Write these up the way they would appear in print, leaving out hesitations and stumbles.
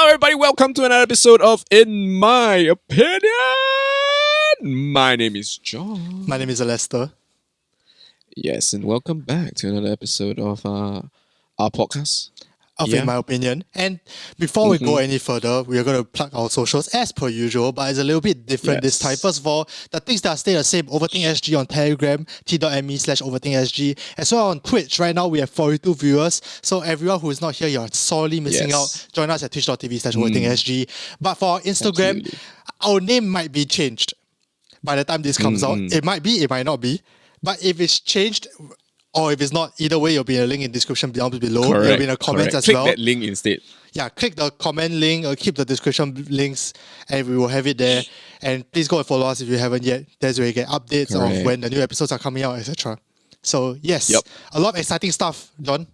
Hello, everybody. Welcome to another episode of In My Opinion. My name is John. My name is Alester. Yes, and welcome back to another episode of our podcast. In my opinion. And before we go any further, we are going to plug our socials as per usual, but it's a little bit different this time. First of all, the things that stay the same, OverthinkSG on Telegram, t.me/OverthinkSG, as well on Twitch. Right now, we have 42 viewers. So everyone who is not here, you're sorely missing out. Join us at twitch.tv/OverthinkSG. But for our Instagram, our name might be changed by the time this comes out. It might be, it might not be. But if it's changed, or if it's not, either way, it'll be a link in the description down below. Correct, it'll be in the comments as Click well. Click that link instead. Yeah, click the comment link or keep the description links and we will have it there. And please go and follow us if you haven't yet. That's where you get updates of when the new episodes are coming out, etc. So, yes, a lot of exciting stuff, John.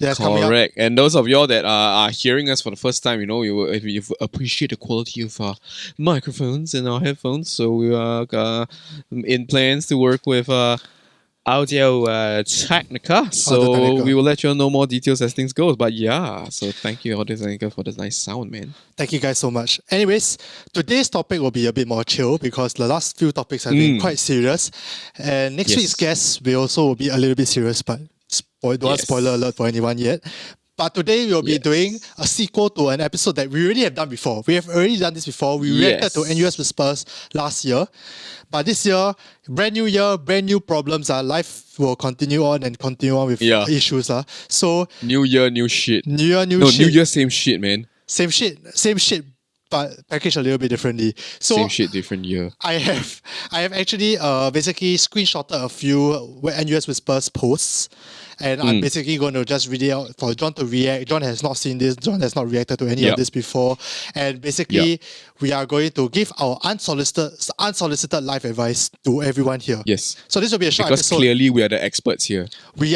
Correct. And those of y'all that are hearing us for the first time, you appreciate the quality of our microphones and our headphones. So we are in plans to work with Audio Technica. So we will let you know more details as things go. But yeah, so thank you, Audio Technica, for this nice sound, man. Thank you guys so much. Anyways, today's topic will be a bit more chill because the last few topics have been quite serious. And next week's guest will be a little bit serious, but don't spoiler alert for anyone yet. But today we'll be doing a sequel to an episode that we already have done before. We have already done this before. We reacted to NUS Whispers last year. But this year, brand new year, brand new problems. Life will continue on with issues. So new year, new shit. New year, shit. New year, same shit, man. Same shit, but packaged a little bit differently. So same shit, different year. I have actually basically screenshotted a few NUS Whispers posts. And I'm basically going to just read it out for John to react. John has not seen this. John has not reacted to any of this before. And basically, we are going to give our unsolicited life advice to everyone here. Yes. So this will be a short because episode. Clearly we are the experts here. We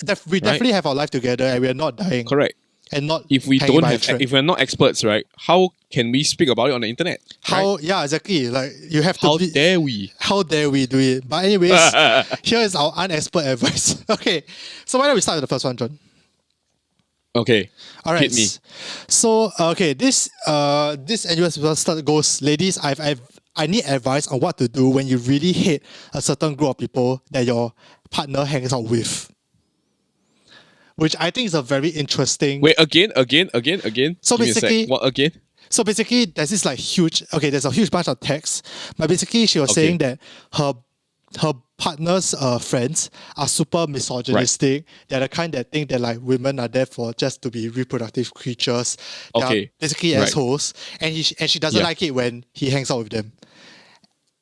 definitely have our life together and we are not dying. Correct. And not if we're not experts, right? How can we speak about it on the internet? Yeah, exactly. Like you have to. How dare we do it? But anyways, here is our unexpert advice. Okay, so why don't we start with the first one, John? Okay. All right. Hit me. So this NUS start goes, ladies. I need advice on what to do when you really hate a certain group of people that your partner hangs out with. Which I think is a very interesting... Wait, again? So basically... What, again? So basically, there's this there's a huge bunch of text. But basically, she was saying that her partner's friends are super misogynistic. Right. They're the kind that think that like women are there for just to be reproductive creatures. They're basically assholes. And she doesn't like it when he hangs out with them.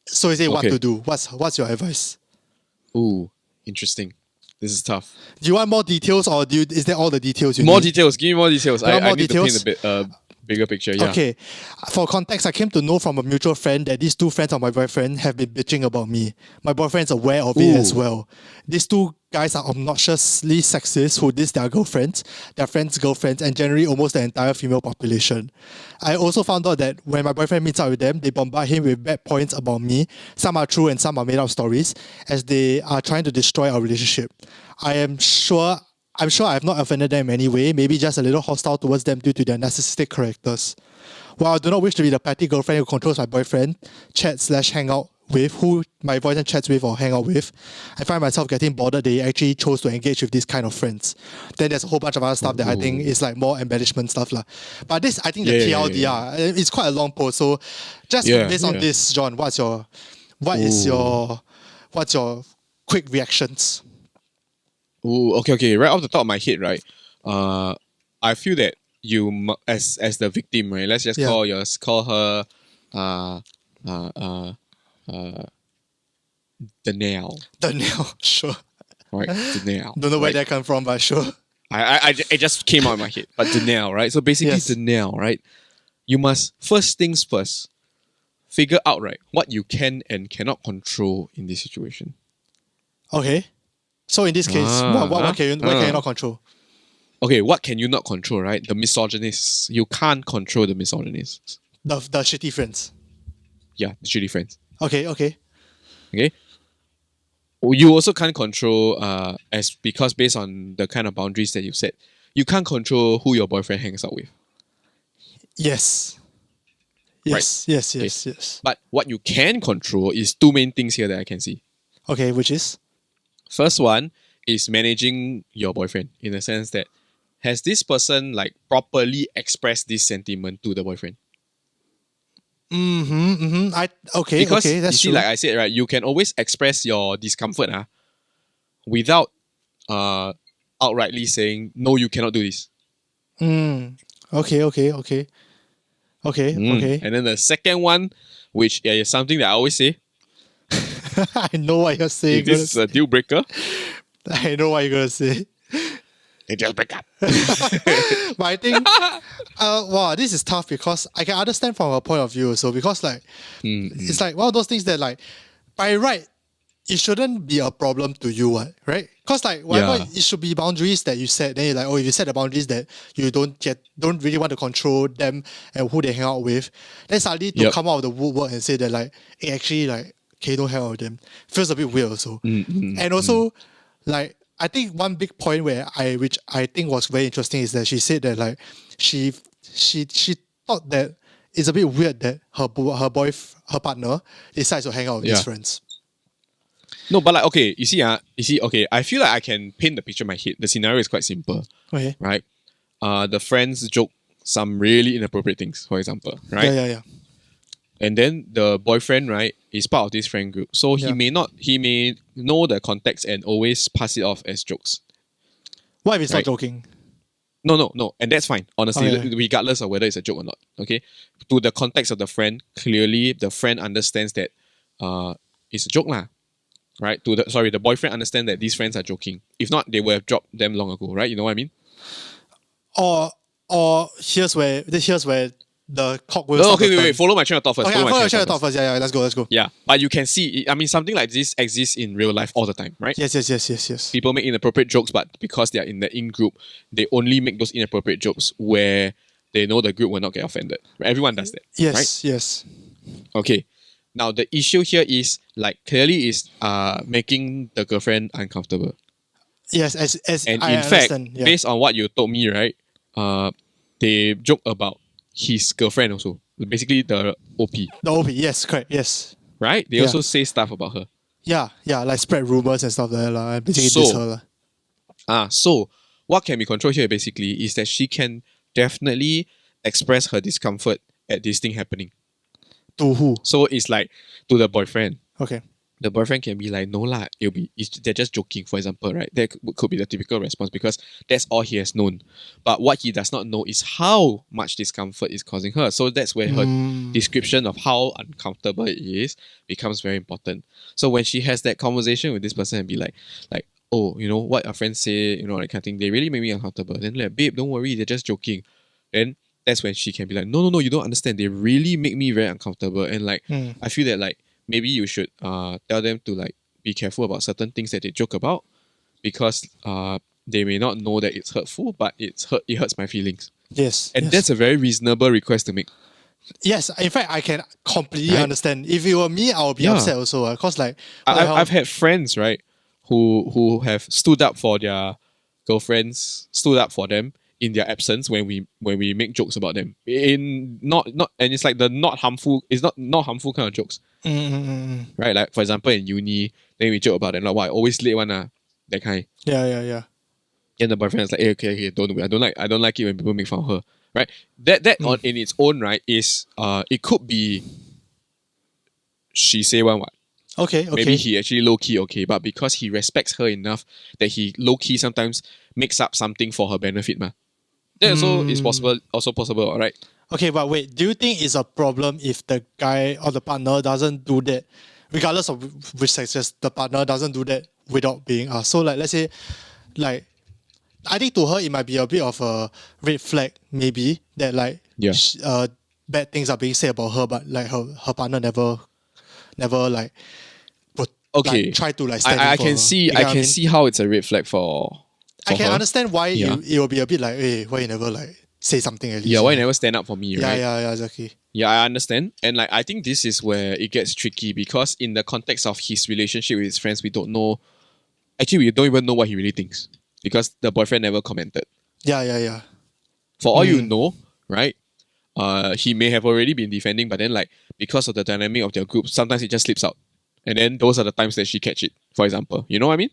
So he said what to do. What's your advice? Ooh, interesting. This is tough. Do you want more details or is there all the details you need? More details. Give me more details. I need details? to paint a bigger picture. Yeah. Okay. For context, I came to know from a mutual friend that these two friends of my boyfriend have been bitching about me. My boyfriend's aware of it as well. These two guys are obnoxiously sexist who diss their girlfriends, their friends' girlfriends, and generally almost the entire female population. I also found out that when my boyfriend meets up with them, they bombard him with bad points about me. Some are true and some are made up stories, as they are trying to destroy our relationship. I'm sure I have not offended them in any way, maybe just a little hostile towards them due to their narcissistic characters. While I do not wish to be the petty girlfriend who controls my boyfriend, hang out with, who my boyfriend chats with or hang out with, I find myself getting bothered they actually chose to engage with these kind of friends. Then there's a whole bunch of other stuff that I think is like more embellishment stuff. But this, I think the TLDR, it's quite a long post. So just based on this, John, what's your quick reactions? Ooh, okay. Right off the top of my head, right? I feel that you, as the victim, right? Let's just call her Danielle. Danielle, sure. Right, Danielle. Don't know where that come from, but sure. It just came out of my head. But Danielle, right? So basically, Danielle, right? You must, first things first, figure out, right, what you can and cannot control in this situation. Okay. So in this case, what can you not control? Okay, what can you not control, right? The misogynists. You can't control the misogynists. The shitty friends. Yeah, the shitty friends. Okay. You also can't control, because based on the kind of boundaries that you set, you can't control who your boyfriend hangs out with. Yes. Right. Yes. Yes. Okay. Yes. Yes. But what you can control is two main things here that I can see. Okay, which is? First one is managing your boyfriend in the sense that has this person like properly expressed this sentiment to the boyfriend? Okay, Because okay, you that's see, true. like I said, right, you can always express your discomfort without outrightly saying no, you cannot do this. Okay, okay, okay. Okay, okay. And then the second one, which is something that I always say, I know what you're saying. if this is a deal breaker, I know what you're gonna say. then just break up. But I think wow, this is tough because I can understand from her point of view. So because like it's like one of those things that like by right it shouldn't be a problem to you, right? Because like whatever Yeah. it should be boundaries that you set. Then you're like, oh, if you set the boundaries that you don't really want to control them and who they hang out with, then suddenly to Yep. come out of the woodwork and say that like, hey, actually like, okay, don't hang out with them, feels a bit weird also. And also, like I think one big point which I think was very interesting is that she said that like she thought that it's a bit weird that her partner decides to hang out with Yeah. his friends. No, but like okay, you see, okay, I feel like I can paint the picture in my head. The scenario is quite simple, Okay. right? The friends joke some really inappropriate things, for example, right? Yeah. And then the boyfriend, right, is part of this friend group. So Yeah. he may know the context and always pass it off as jokes. What if it's Right. not joking? No. And that's fine, honestly, Okay. regardless of whether it's a joke or not. Okay. To the context of the friend, clearly the friend understands that it's a joke, lah. Right? The boyfriend understands that these friends are joking. If not, they would have dropped them long ago, right? You know what I mean? Or here's where the cock will No, start okay, to wait. turn. Follow my train of thought first. Okay, Follow I'm my going to train share of the thought thought first. first. Yeah, let's go. Yeah, but you can see, I mean, something like this exists in real life all the time, right? Yes. People make inappropriate jokes, but because they are in the in group, they only make those inappropriate jokes where they know the group will not get offended. Everyone does that, right? Yes. Okay. Now the issue here is like clearly is making the girlfriend uncomfortable. Yes, as And I in fact, understand. Yeah. based on what you told me, right? They joke about his girlfriend also. Basically the OP, The OP, yes, correct, yes. right? They Yeah. also say stuff about her. Yeah, like spread rumors and stuff like that. And basically diss So her. lah. So what can be controlled here basically is that she can definitely express her discomfort at this thing happening. To who? So it's like to the boyfriend. Okay. The boyfriend can be like, no lah, they're just joking, for example, right? That could be the typical response because that's all he has known. But what he does not know is how much discomfort is causing her. So that's where her description of how uncomfortable it is becomes very important. So when she has that conversation with this person and be like, oh, you know what our friends say, you know, that kind of thing, they really make me uncomfortable. Then like, babe, don't worry, they're just joking. Then that's when she can be like, no, you don't understand. They really make me very uncomfortable. And like, I feel that like maybe you should tell them to like be careful about certain things that they joke about because they may not know that it's hurtful, but it hurts my feelings. Yes. And that's a very reasonable request to make. Yes, in fact, I can completely Right? understand. If it were me, I would be Yeah. upset also. Because like, what the hell? I've had friends, right, who have stood up for their girlfriends, stood up for them in their absence when we make jokes about them. In not and it's like the not harmful harmful kind of jokes. Right? Like for example in uni, then we joke about them, like, why always late one that kind. Yeah. And the boyfriend is like, hey, okay, don't do it. I don't like it when people make fun of her. Right? That on in its own right is it could be she say one what. Okay. Maybe he actually low key okay, but because he respects her enough that he low key sometimes makes up something for her benefit, ma. That also is possible, alright? Okay, but wait, do you think it's a problem if the guy or the partner doesn't do that, regardless of which sex, just the partner doesn't do that without being asked? So like, let's say, like, I think to her it might be a bit of a red flag, maybe that like, Yeah. bad things are being said about her, but like her partner never like would Okay. like, try to like stand I in for can her. see You get what I mean? see how it's a red flag for I can her. understand why Yeah. it will be a bit like, hey, why you never like say something at least? Yeah, why you never stand up for me, right? Yeah, exactly. Yeah, I understand. And like I think this is where it gets tricky because in the context of his relationship with his friends, we don't even know what he really thinks. Because the boyfriend never commented. Yeah. For all you know, right? he may have already been defending, but then like because of the dynamic of their group, sometimes it just slips out. And then those are the times that she catch it, for example. You know what I mean?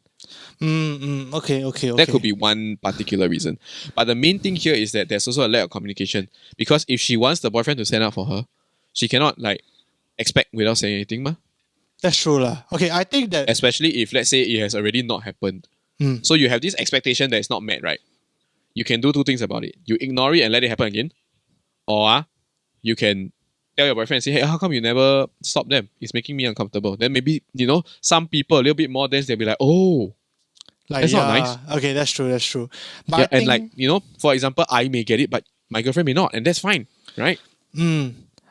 Okay. That could be one particular reason. But the main thing here is that there's also a lack of communication. Because if she wants the boyfriend to stand up for her, she cannot like expect without saying anything, ma. That's true lah. Okay, I think that Especially if let's say it has already not happened. So you have this expectation that is not met, right? You can do two things about it. You ignore it and let it happen again. Or you can tell your boyfriend and say, hey, how come you never stop them? It's making me uncomfortable. Then maybe, some people a little bit more dense, they'll be like, oh, like that's not nice. Okay, that's true. But Yeah, I think, and like, for example, I may get it, but my girlfriend may not, and that's fine, right?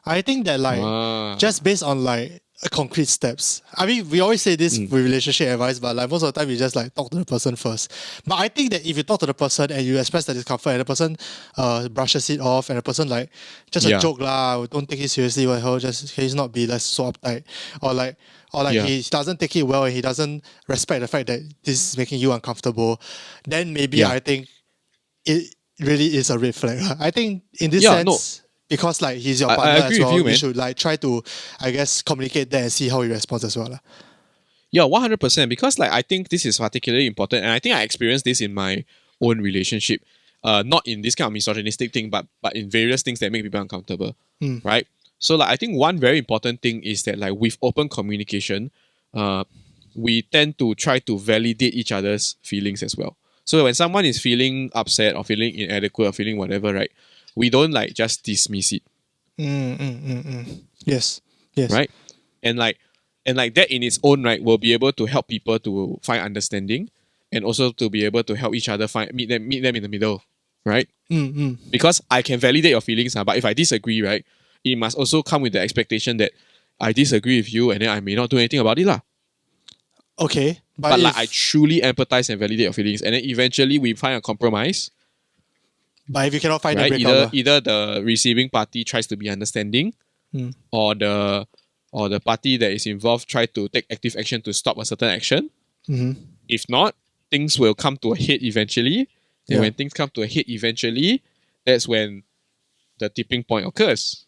I think that like just based on like concrete steps. I mean, we always say this with relationship advice, but like most of the time we just like talk to the person first. But I think that if you talk to the person and you express the discomfort and the person brushes it off and the person like just a joke lah, don't take it seriously, what the hell, just he's not be like so uptight, or like he doesn't take it well and he doesn't respect the fact that this is making you uncomfortable, then maybe I think it really is a red flag. I think in this sense, because like he's your partner as well, you should like try to, I guess, communicate that and see how he responds as well. Yeah, 100%. Because like I think this is particularly important, and I think I experienced this in my own relationship. Not in this kind of misogynistic thing, but in various things that make people uncomfortable. Right? So like I think one very important thing is that like with open communication, we tend to try to validate each other's feelings as well. So when someone is feeling upset or feeling inadequate or feeling whatever, right? We don't like just dismiss it. Yes. Right? And like that in its own right will be able to help people to find understanding and also to be able to help each other meet them in the middle. Right? Because I can validate your feelings, but if I disagree, right, it must also come with the expectation that I disagree with you and then I may not do anything about it. Okay. But like I truly empathize and validate your feelings, and then eventually we find a compromise. But if you cannot find a breakup, either the receiving party tries to be understanding, or the party that is involved try to take active action to stop a certain action. If not, things will come to a head eventually. And when things come to a head eventually, that's when the tipping point occurs.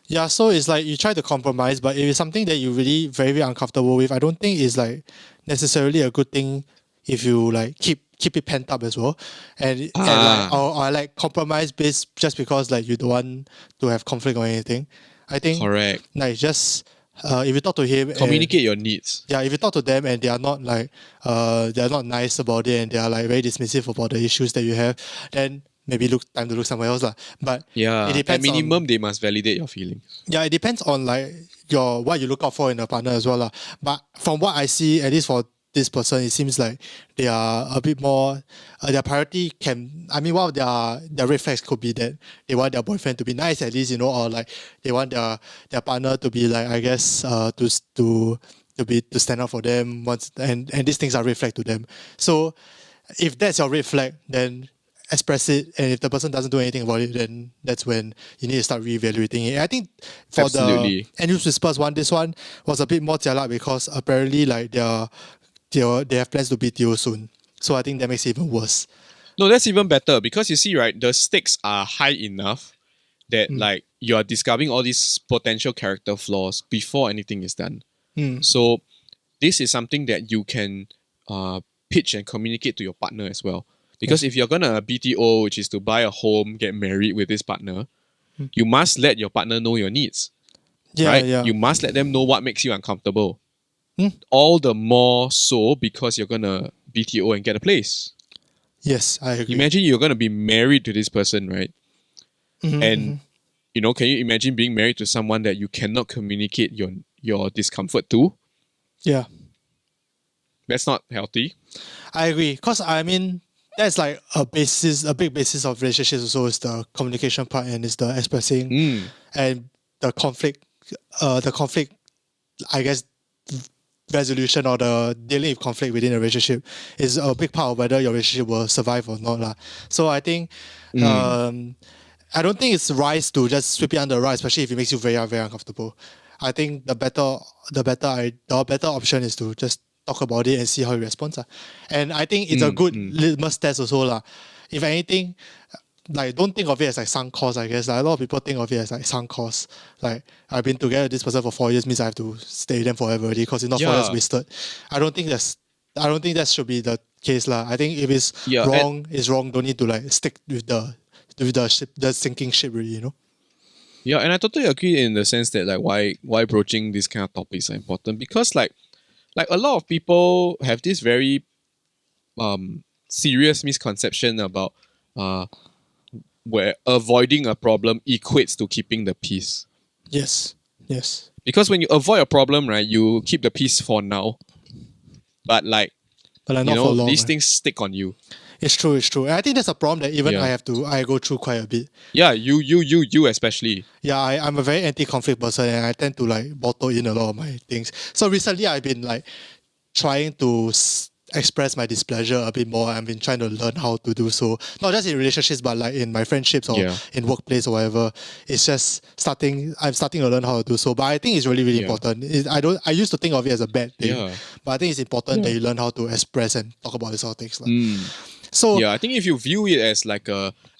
Yeah, so it's like you try to compromise, but if it's something that you're really very, very uncomfortable with, I don't think it's like necessarily a good thing if you like keep it pent up as well, and like or like compromise based just because like you don't want to have conflict or anything. I think correct. Like just if you talk to him, communicate your needs. Yeah, if you talk to them and they are not like they are not nice about it and they are like very dismissive about the issues that you have, then maybe time to look somewhere else lah. But it depends. At minimum, they must validate your feelings. Yeah, it depends on like what you look out for in a partner as well lah. But from what I see, at least for this person, it seems like they are a bit more. Their priority one of their red flags could be that they want their boyfriend to be nice at least, or like they want their partner to be like, I guess, to stand up for them once, and these things are red flag to them. So if that's your red flag, then express it, and if the person doesn't do anything about it, then that's when you need to start reevaluating it. I think for the NUS Whispers one, this one was a bit more jialat because apparently like they have plans to BTO soon. So I think that makes it even worse. No, that's even better because you see, right, the stakes are high enough that like you are discovering all these potential character flaws before anything is done. So this is something that you can pitch and communicate to your partner as well. Because if you're gonna BTO, which is to buy a home, get married with this partner, you must let your partner know your needs. Right? You must let them know what makes you uncomfortable. All the more so because you're gonna BTO and get a place. Yes, I agree. Imagine you're gonna be married to this person, right? And can you imagine being married to someone that you cannot communicate your discomfort to? Yeah. That's not healthy. I agree. Because I mean, that's like a big basis of relationships also is the communication part and is the expressing and the conflict, I guess, resolution or the dealing with conflict within a relationship is a big part of whether your relationship will survive or not lah. So I think I don't think it's wise to just sweep it under the rug, especially if it makes you very, very uncomfortable. I think the better option is to just talk about it and see how he responds. And I think it's a good litmus test also. If anything, like don't think of it as like sunk cost, I guess. Like, a lot of people think of it as like sunk cost. Like I've been together with this person for 4 years means I have to stay with them forever already because it's not 4 years wasted. I don't think that should be the case lah. I think if it's wrong, it's wrong. Don't need to like stick with the sinking ship really, you know. Yeah, and I totally agree in the sense that like why broaching these kind of topics are important, because like a lot of people have this very serious misconception about where avoiding a problem equates to keeping the peace. Yes. Because when you avoid a problem, right, you keep the peace for now, but like not for long, these right? things stick on you. It's true. And I think that's a problem that even I go through quite a bit. Yeah, you especially. Yeah, I'm a very anti-conflict person and I tend to like bottle in a lot of my things. So recently I've been like trying to express my displeasure a bit more. I've been trying to learn how to do so, not just in relationships but like in my friendships or in workplace or whatever. It's just I'm starting to learn how to do so, but I think it's really important. I used to think of it as a bad thing, but I think it's important that you learn how to express and talk about these sort of things. So yeah, I think if you view it as like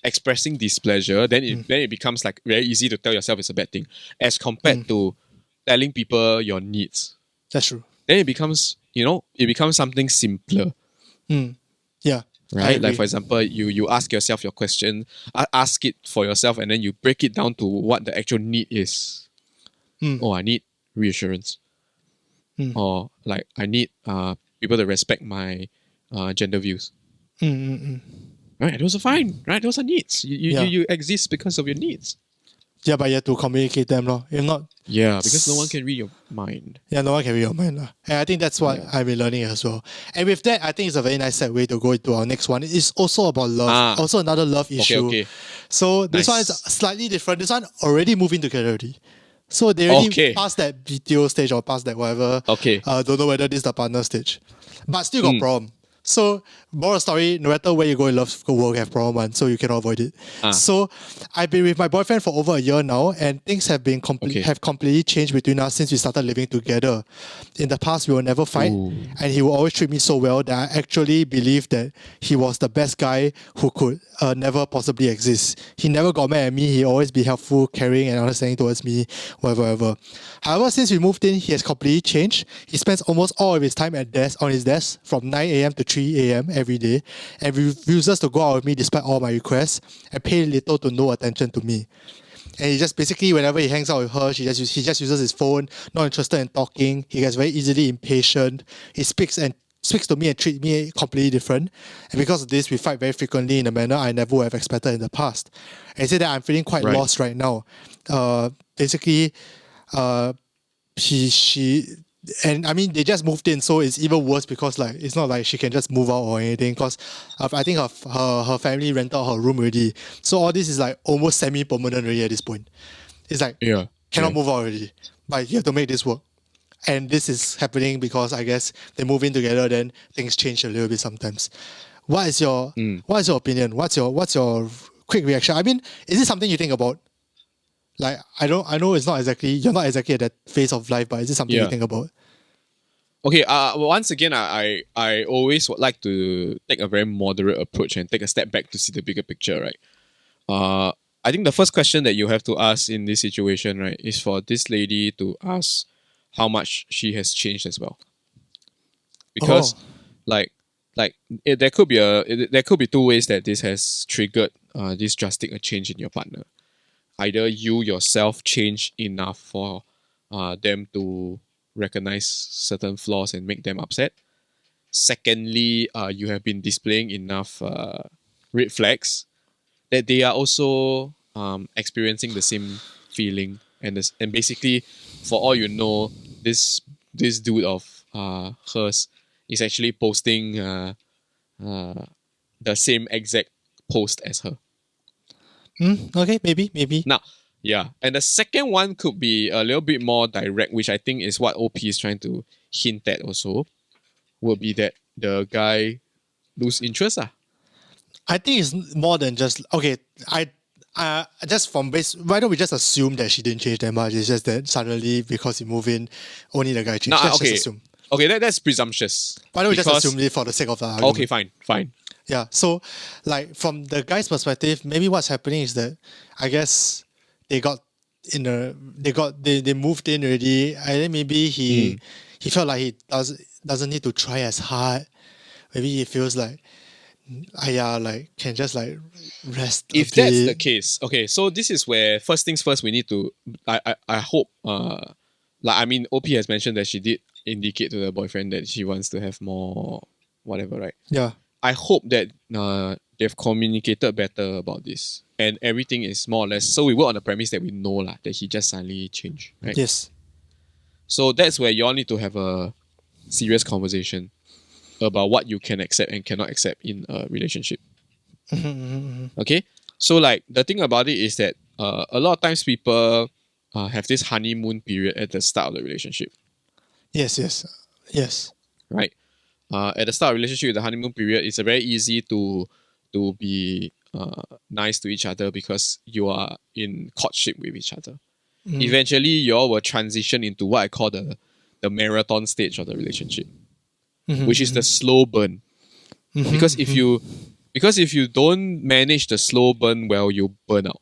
expressing displeasure, then it becomes like very easy to tell yourself it's a bad thing, as compared to telling people your needs. That's true. Then it becomes something simpler. Yeah. Right? Like for example, you ask yourself your question, ask it for yourself, and then you break it down to what the actual need is. Oh, I need reassurance. Or like I need people to respect my gender views. Right, those are fine. Right, those are needs. You exist because of your needs. Yeah, but you have to communicate them, lor. If not, because no one can read your mind. Yeah, no one can read your mind, lah. And I think that's what I've been learning as well. And with that, I think it's a very nice segue to go into our next one. It's also about love. Also another love issue. Okay. So this one is slightly different. This one already moving together already. So they already passed that BTO stage or past that whatever. Don't know whether this is the partner stage, but still got problem. So, moral story, no matter where you go in love, will have problem one, so you cannot avoid it. So, I've been with my boyfriend for over a year now, and things have been completely changed between us since we started living together. In the past, we will never fight, and he will always treat me so well that I actually believe that he was the best guy who could never possibly exist. He never got mad at me. He always be helpful, caring, and understanding towards me, whatever. However, since we moved in, he has completely changed. He spends almost all of his time on his desk from 9 a.m. to 3 a.m. every day, and refuses to go out with me despite all my requests, and pay little to no attention to me. And he just basically, whenever he hangs out with her, he just uses his phone, not interested in talking. He gets very easily impatient. He speaks to me and treats me completely different. And because of this, we fight very frequently in a manner I never would have expected in the past. And he said that I'm feeling quite lost right now. Basically, and I mean they just moved in, so it's even worse because like it's not like she can just move out or anything, because I think her family rented out her room already, so all this is like almost semi-permanent already at this point. It's like cannot move out already, but you have to make this work. And this is happening because I guess they move in together, then things change a little bit sometimes. What is your opinion? What's your quick reaction? I mean, is this something you think about? Like, I know you're not exactly at that phase of life, but is this something you think about? Okay, once again, I always would like to take a very moderate approach and take a step back to see the bigger picture, right? I think the first question that you have to ask in this situation, right, is for this lady to ask how much she has changed as well. Because, there could be two ways that this has triggered this drastic a change in your partner. Either you yourself change enough for them to recognize certain flaws and make them upset. Secondly, you have been displaying enough red flags that they are also experiencing the same feeling, and basically, for all you know, this dude of hers is actually posting the same exact post as her. Okay, maybe. Now, and the second one could be a little bit more direct, which I think is what OP is trying to hint at also, will be that the guy lose interest. I think it's more than just, okay, just from base, why don't we just assume that she didn't change that much? It's just that suddenly, because he moved in, only the guy changed. Let's just assume. Okay, that's presumptuous. Why don't we just assume it for the sake of the argument? Okay, fine. Yeah. So, like from the guy's perspective, maybe what's happening is that I guess they got they moved in already. I think maybe he felt like he doesn't need to try as hard. Maybe he feels like yeah, like can just like rest a If that's the bit. case, okay, so this is where first things first we need to. I hope like I mean OP has mentioned that she did indicate to the boyfriend that she wants to have more whatever, right? Yeah. I hope that they've communicated better about this and everything is more or less. So we work on the premise that we know lah that he just suddenly changed, right? Yes. So that's where you all need to have a serious conversation about what you can accept and cannot accept in a relationship. Okay, so like the thing about it is that a lot of times people have this honeymoon period at the start of the relationship, Yes. Yes. Yes. right? At the start of relationship, the honeymoon period, it's very easy to be nice to each other because you are in courtship with each other. Eventually, you all will transition into what I call the marathon stage of the relationship, which is the slow burn. Because if you don't manage the slow burn well, you burn out.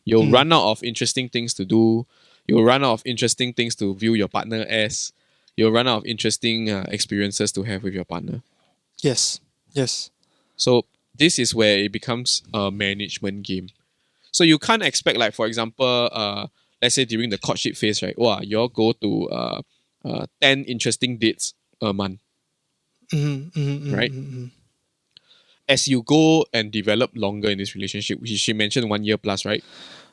You'll run out of interesting things to do. You'll run out of interesting things to view your partner as. You'll run out of interesting experiences to have with your partner. Yes. Yes. So this is where it becomes a management game. So you can't expect, like for example, let's say during the courtship phase, right? Wow, you all go to 10 interesting dates a month, right? As you go and develop longer in this relationship, which she mentioned 1 year plus, right?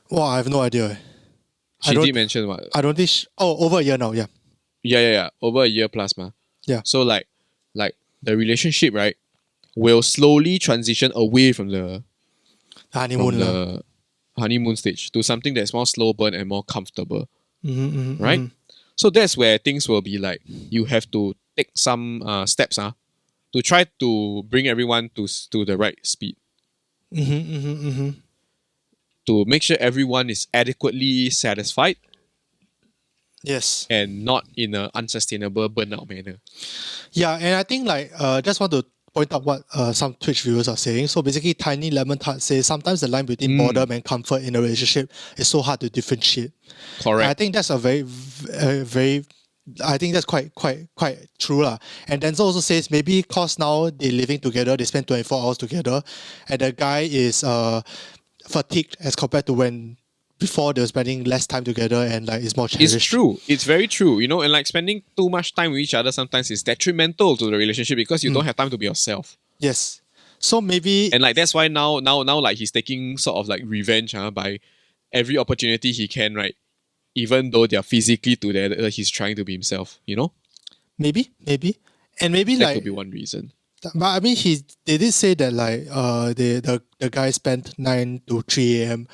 Well, I have no idea. She did mention what? I don't think. Over a year now. Yeah. Yeah. Over a year plus, ma. Yeah. So like the relationship, right, will slowly transition away from the Honeymoon lah. honeymoon stage to something that's more slow burn and more comfortable, Mm-hmm, right? So that's where things will be like you have to take some steps to try to bring everyone to the right speed, to make sure everyone is adequately satisfied Yes. and not in an unsustainable burnout manner. Yeah, and I think like just want to point out what some Twitch viewers are saying. So basically, Tiny Lemon Tart says sometimes the line between boredom and comfort in a relationship is so hard to differentiate. Correct. And I think that's a very I think that's quite true lah. And Denzel also says maybe cause now they're living together, they spend 24 hours together, and the guy is fatigued as compared to when before they were spending less time together and like it's more cherished. It's true. It's very true. You know, and like spending too much time with each other sometimes is detrimental to the relationship because you don't have time to be yourself. Yes. So maybe And like that's why now like he's taking sort of like revenge by every opportunity he can, right? Even though they're physically together, he's trying to be himself, you know? maybe. And maybe That like could be one reason. but I mean they did say that like the guy spent 9 to 3 a.m.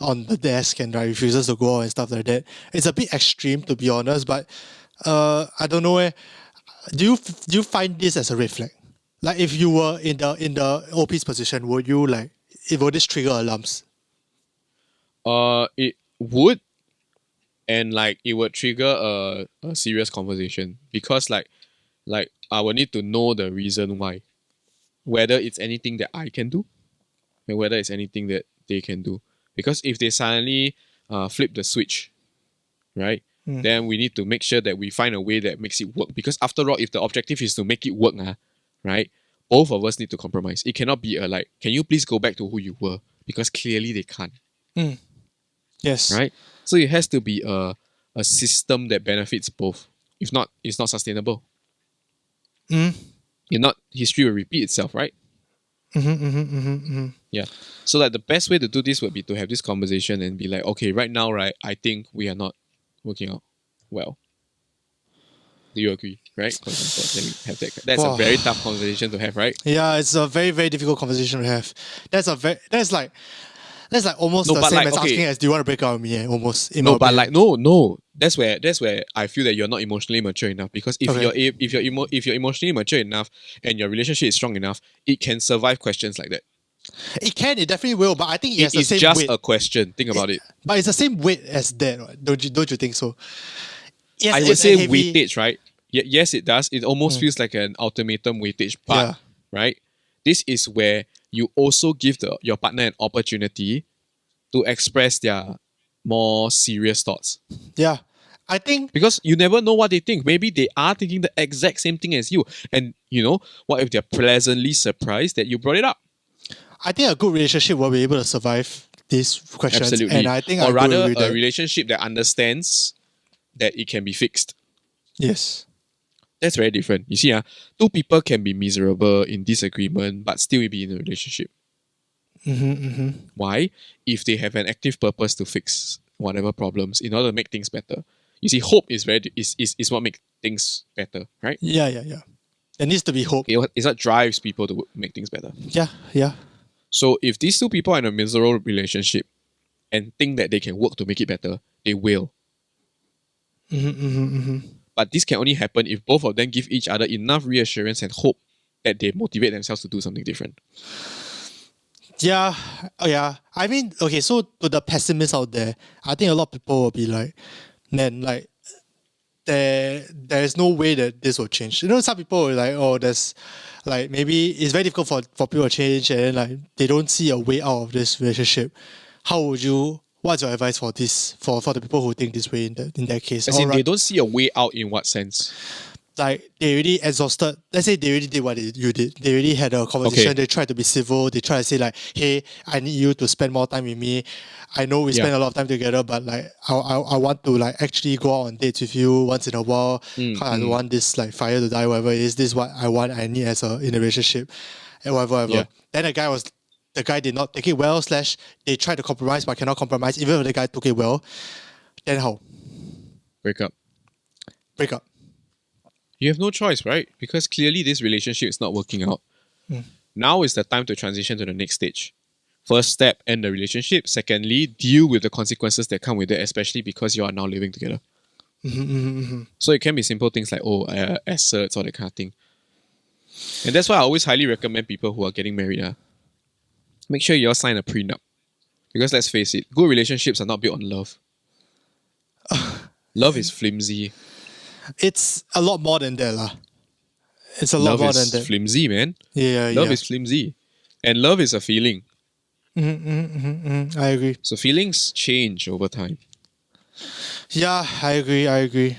on the desk and like refuses to go out and stuff like that. It's a bit extreme to be honest, but I don't know. Do you find this as a red flag? Like if you were in the OP's position, would you like would this trigger alarms? It would, and like it would trigger a serious conversation because like I will need to know the reason why, whether it's anything that I can do, and whether it's anything that they can do. Because if they suddenly flip the switch, right, then we need to make sure that we find a way that makes it work. Because after all, if the objective is to make it work, right, both of us need to compromise. It cannot be a like, can you please go back to who you were? Because clearly they can't. Yes. Right? So it has to be a system that benefits both. If not, it's not sustainable. If not, history will repeat itself, right? Yeah. So like the best way to do this would be to have this conversation and be like, okay, right now, right, I think we are not working out well. Do you agree? Right? For example, let me have that. That's a very tough conversation to have, right? Yeah, it's a very, very difficult conversation to have. That's like almost No, the but same like, as okay. asking as do you want to break up with me? Almost. In No, my but opinion. like no. That's where I feel that you're not emotionally mature enough. Because if Okay. you're emotionally mature enough and your relationship is strong enough, it can survive questions like that. It definitely will, but I think it has the It's same just weight. a question. Think about it. But it's the same weight as that, right? Don't you think so? Yes, I would it's a say heavy. weightage, right? Yes, it does. It almost feels like an ultimatum weightage, but right? This is where you also give your partner an opportunity to express their more serious thoughts. Yeah. I think Because you never know what they think. Maybe they are thinking the exact same thing as you. And what if they're pleasantly surprised that you brought it up? a good relationship will be able to survive these questions. And Absolutely. I think Or I do rather, agree with a that. relationship that understands that it can be fixed. Yes. That's very different. You see, two people can be miserable in disagreement, but still be in a relationship. Why? If they have an active purpose to fix whatever problems in order to make things better. You see, hope is is what makes things better, right? Yeah. There needs to be hope. It's what drives people to make things better. Yeah. So if these two people are in a miserable relationship and think that they can work to make it better, they will. But this can only happen if both of them give each other enough reassurance and hope that they motivate themselves to do something different. Yeah. Oh, yeah. I mean, okay, so to the pessimists out there, I think a lot of people will be like, man, like, there's no way that this will change. Some people are like, oh, there's like maybe it's very difficult for people to change and like they don't see a way out of this relationship. What's your advice for this for the people who think this way in that case? As in, they don't see a way out in what sense? Like they already exhausted. Let's say they already did what you did. They already had a conversation. Okay. They tried to be civil. They try to say like, "Hey, I need you to spend more time with me. I know we spend a lot of time together, but like, I want to like actually go out on dates with you once in a while. I don't want this like fire to die. Whatever it is, this is what I want. I need in a relationship, and whatever. Yeah. Then the guy did not take it well. / they tried to compromise but cannot compromise. Even if the guy took it well, then how? Break up. Break up. You have no choice, right? Because clearly this relationship is not working out. Now is the time to transition to the next stage. First step, end the relationship. Secondly, deal with the consequences that come with it, especially because you are now living together. So it can be simple things like, assets or that kind of thing. And that's why I always highly recommend people who are getting married. Make sure you all sign a prenup. Because let's face it, good relationships are not built on love. Love is flimsy. It's a lot more than that, lah. It's a lot more than Love is that. flimsy, man. Yeah. Love is flimsy. And love is a feeling. I agree. So feelings change over time. Yeah, I agree.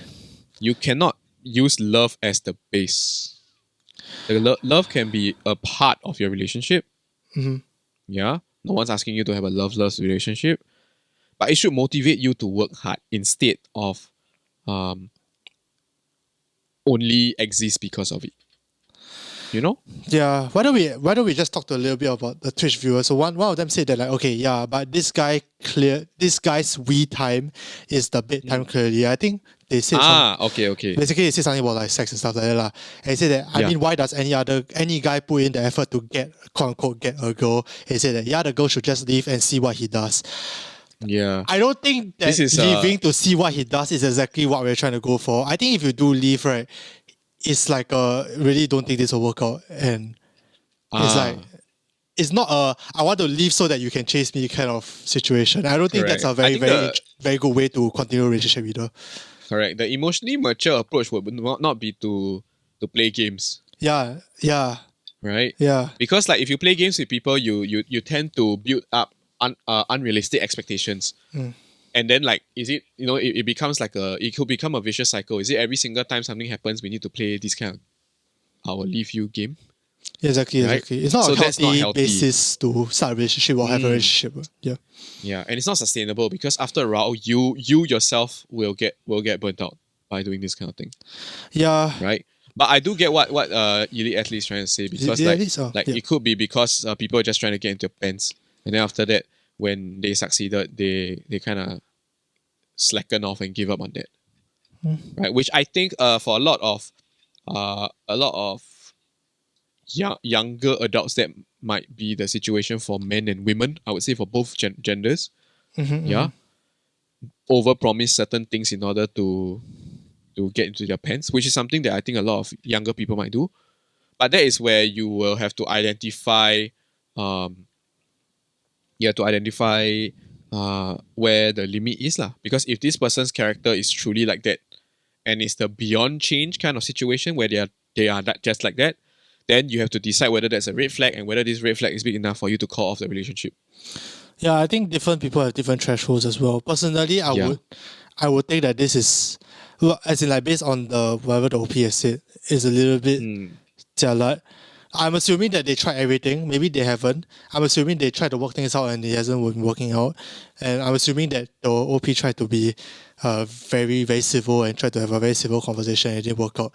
You cannot use love as the base. Love can be a part of your relationship. Yeah. No one's asking you to have a loveless relationship. But it should motivate you to work hard instead of only exist because of it. You know? Yeah. Why don't we just talk a little bit about the Twitch viewers? So one of them said that like, okay, yeah, but this guy's we time is the bedtime clearly. I think they said okay. basically they said something about like sex and stuff like that. And he said that I mean, why does any guy put in the effort to get quote unquote get a girl? He said that the girl should just leave and see what he does. Yeah. I don't think that leaving to see what he does is exactly what we're trying to go for. I think if you do leave, right, it's like really don't think this will work out. And it's like, it's not I want to leave so that you can chase me kind of situation. I don't think that's a very good way to continue a relationship either. Correct. The emotionally mature approach would not be to play games. Yeah. Right? Yeah. Because like if you play games with people, you tend to build up unrealistic expectations. And then like, is it, it becomes like it could become a vicious cycle. Is it every single time something happens, we need to play this kind of I will leave you game? Exactly. It's not so a healthy basis to start a relationship or have a relationship. Yeah. Yeah, and it's not sustainable because after a while, you yourself will get burnt out by doing this kind of thing. Yeah. Right? But I do get what elite athlete is trying to say because it could be because people are just trying to get into your pants, and then after that, when they succeeded, they kind of slacken off and give up on that, right? Which I think for a lot of younger adults, that might be the situation for men and women. I would say for both genders, overpromise certain things in order to get into their pants, which is something that I think a lot of younger people might do. But that is where you will have to identify where the limit is lah. Because if this person's character is truly like that, and it's the beyond change kind of situation where they are just like that, then you have to decide whether that's a red flag and whether this red flag is big enough for you to call off the relationship. Yeah, I think different people have different thresholds as well. Personally, I would think that this is, well, as in like based on the whatever the OP has said, is a little bit jialat. I'm assuming that they tried everything. Maybe they haven't. I'm assuming they tried to work things out and it hasn't been working out. And I'm assuming that the OP tried to be very, very civil and tried to have a very civil conversation and it didn't work out.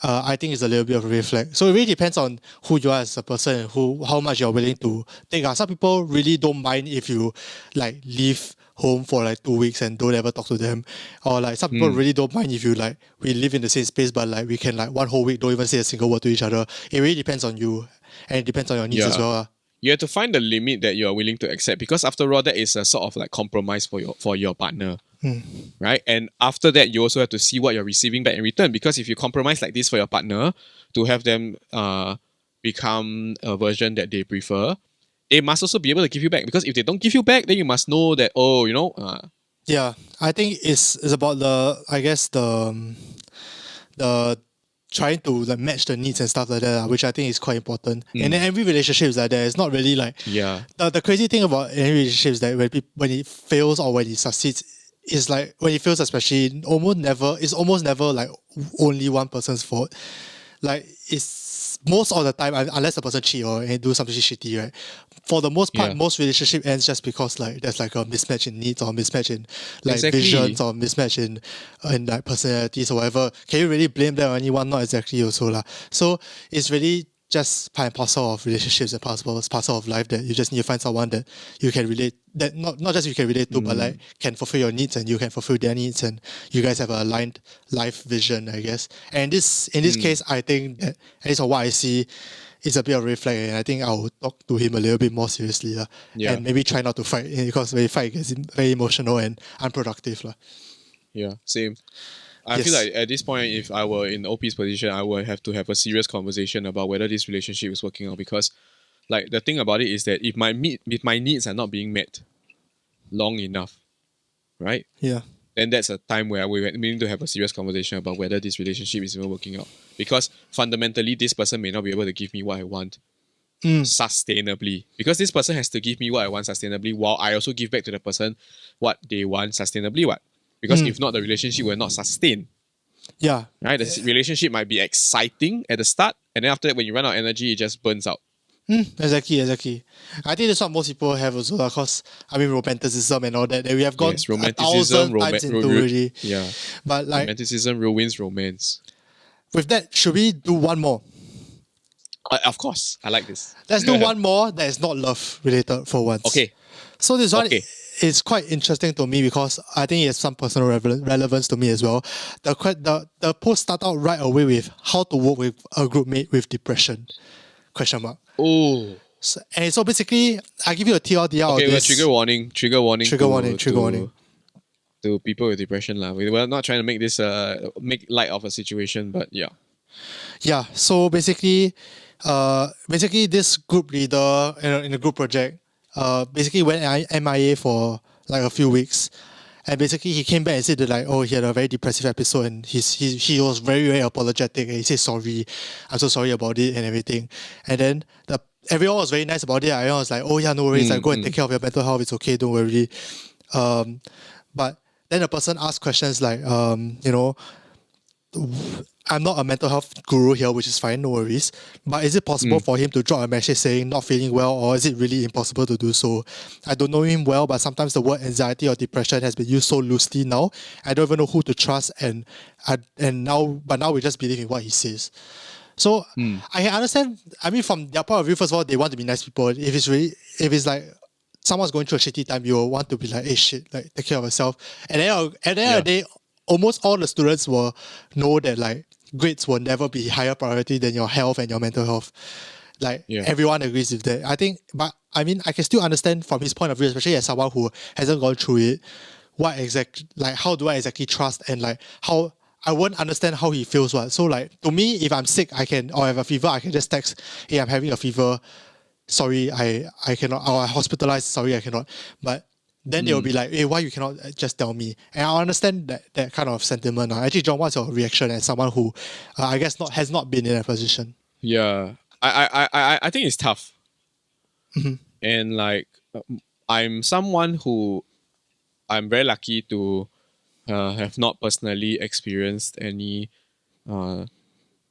I think it's a little bit of a red flag. So it really depends on who you are as a person and how much you're willing to take. Some people really don't mind if you like leave home for like 2 weeks and don't ever talk to them. Or like some people really don't mind if you like we live in the same space but like we can like 1 whole week don't even say a single word to each other. It really depends on you and it depends on your needs as well. You have to find the limit that you are willing to accept because after all that is a sort of like compromise for your partner. Right? And after that you also have to see what you're receiving back in return because if you compromise like this for your partner to have them become a version that they prefer, they must also be able to give you back because if they don't give you back then you must know that yeah, I think it's about the trying to like match the needs and stuff like that, which I think is quite important. And then every relationship is like that. It's not really like the crazy thing about any relationship is that when it fails or when it succeeds, is like when it fails especially it's almost never like only one person's fault. Like it's most of the time unless the person cheat or do something shitty, right? For the most part, most relationship ends just because like there's like a mismatch in needs or mismatch in like visions or mismatch in like personalities or whatever. Can you really blame that on anyone? Not exactly also lah. So it's really just part and parcel of relationships and parcel of life that you just need to find someone that you can relate that not just you can relate to but like can fulfill your needs and you can fulfill their needs and you guys have an aligned life vision, I guess. And in this case, I think that at least from what I see, it's a bit of a red flag and I think I'll talk to him a little bit more seriously and maybe try not to fight because when you fight it gets very emotional and unproductive. Yeah, same. I feel like at this point, if I were in OP's position, I would have to have a serious conversation about whether this relationship is working out because like the thing about it is that if my needs are not being met long enough, right? Yeah. Then that's a time where we need to have a serious conversation about whether this relationship is even working out. Because fundamentally, this person may not be able to give me what I want sustainably. Because this person has to give me what I want sustainably while I also give back to the person what they want sustainably. Because if not, the relationship will not sustain. Yeah. Right? The relationship might be exciting at the start, and then after that, when you run out of energy, it just burns out. Exactly. I think that's what most people have also, because romanticism and all that we have gone 1,000 times into already. Yeah. But like romanticism ruins romance. With that, should we do one more? Of course, I like this. Let's do one more that is not love related for once. Okay. So this one is quite interesting to me because I think it has some personal relevance to me as well. The post started out right away with how to work with a group mate with depression. ? Oh. So basically, I give you a TLDR of this. Trigger warning. Trigger warning. To people with depression. We're not trying to make this make light of a situation, but yeah. Yeah, so basically this group leader in a group project basically went MIA for like a few weeks. And basically he came back and said that like, he had a very depressive episode and he was very, very apologetic and he said sorry. I'm so sorry about it and everything. And then everyone was very nice about it. Everyone was like, no worries, go and take care of your mental health, it's okay, don't worry. But then the person asked questions like, I'm not a mental health guru here, which is fine, no worries. But is it possible for him to drop a message saying not feeling well, or is it really impossible to do so? I don't know him well, but sometimes the word anxiety or depression has been used so loosely now. I don't even know who to trust, and now we just believe in what he says. So I can understand. From their point of view, first of all, they want to be nice people. If it's like someone's going through a shitty time, you will want to be like, hey shit, like take care of yourself. And then at the end of the day, almost all the students will know that like grades will never be higher priority than your health and your mental health. Everyone agrees with that. I think, but I can still understand from his point of view, especially as someone who hasn't gone through it, how do I exactly trust and like how I won't understand how he feels. So like to me, if I'm sick, or have a fever, I can just text, hey, I'm having a fever. Sorry, I cannot. Or I'm hospitalized. Sorry, I cannot. But then they will be like, hey, why you cannot just tell me? And I understand that kind of sentiment. Actually, John, what's your reaction as someone who, I guess, has not been in that position? Yeah. I think it's tough. And like, I'm someone who I'm very lucky to have not personally experienced any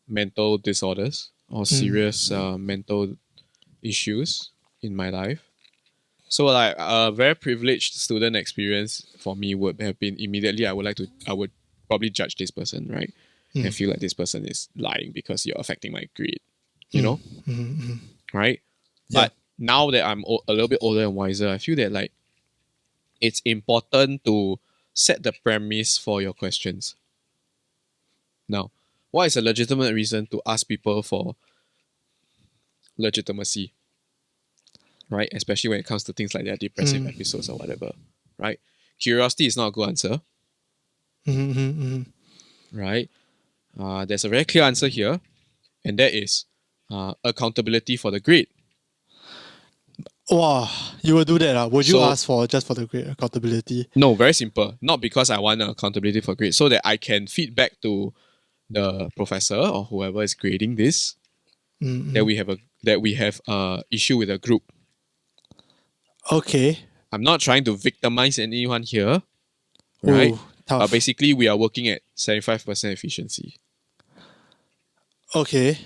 mental disorders or serious mental issues in my life. So like a very privileged student experience for me would have been immediately I would probably judge this person, right? And feel like this person is lying because you're affecting my grade, you know? Right? Yeah. But now that I'm a little bit older and wiser, I feel that like it's important to set the premise for your questions. Now, what is a legitimate reason to ask people for legitimacy, right? Especially when it comes to things like their depressive episodes or whatever, right? Curiosity is not a good answer, right? There's a very clear answer here, and that is accountability for the grade. Wow, you will do that. Would you So, ask for just for the great accountability? no, very simple. Not because I want accountability for grade, so that I can feed back to the professor or whoever is grading this that we have a issue with a group. Okay. I'm not trying to victimize anyone here, right? Ooh, tough. Basically, we are working at 75% efficiency. Okay.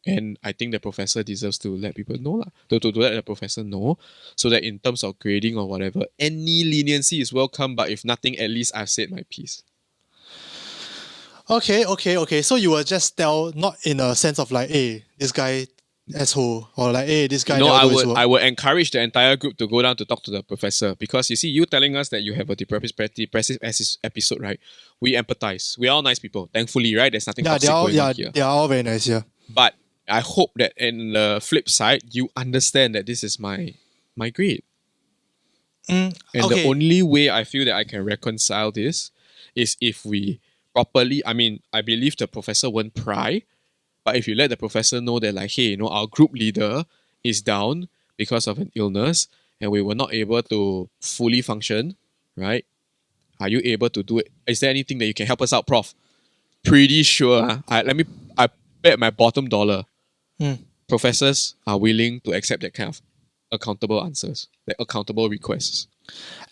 And I think the professor deserves to let people know, lah. To let the professor know, so that in terms of grading or whatever, any leniency is welcome. But if nothing, at least I've said my piece. Okay. So you will just tell, not in a sense of like, hey, this guy asshole, or like, hey, this guy No, never do his work. I would encourage the entire group to go down to talk to the professor, because you see, you telling us that you have a depressive episode, right? We empathize. We're all nice people, thankfully, right? There's nothing toxic going on here. They are all very nice. Yeah. But I hope that in the flip side, you understand that this is my grade. And the only way I feel that I can reconcile this is if we properly, I mean, I believe the professor won't pry, but if you let the professor know that, like, hey, our group leader is down because of an illness and we were not able to fully function, right? Are you able to do it? Is there anything that you can help us out, Prof? Pretty sure. I bet my bottom dollar. Professors are willing to accept that kind of accountable answers, like accountable requests.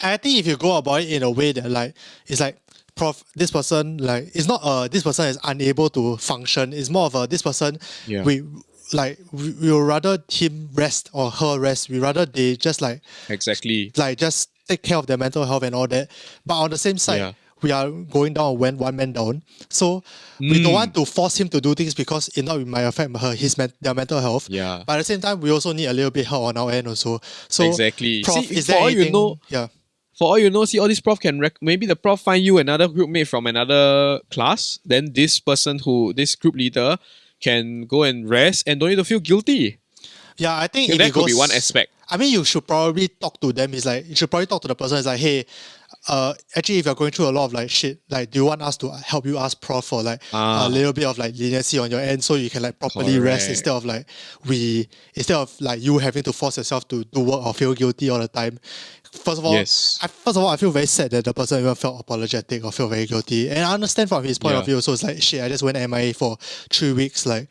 I think if you go about it in a way that like it's like, prof, this person like it's not this person is unable to function. It's more of a this person Yeah. we will rather him rest or her rest. We rather they just like Exactly. just take care of their mental health and all that. But on the same side, Yeah. we are going down one man down. So we don't want to force him to do things because it might affect their mental health. Yeah. But at the same time, we also need a little bit help on our end also. So Exactly. Prof, See, is for there all anything? you know, Yeah. For all you know, see, all this prof can maybe the prof find you another group mate from another class. Then this group leader can go and rest and don't need to feel guilty. Yeah, I think That could be one aspect. I mean, you should probably talk to them. It's like you should probably talk to the person. It's like, hey, actually, if you're going through a lot of like shit, like, do you want us to help you ask prof for like a little bit of like leniency on your end so you can like properly rest instead of like you having to force yourself to do work or feel guilty all the time. First of all, I feel very sad that the person even felt apologetic or feel very guilty. And I understand from his point of view. So it's like, shit, I just went MIA for 3 weeks. Like,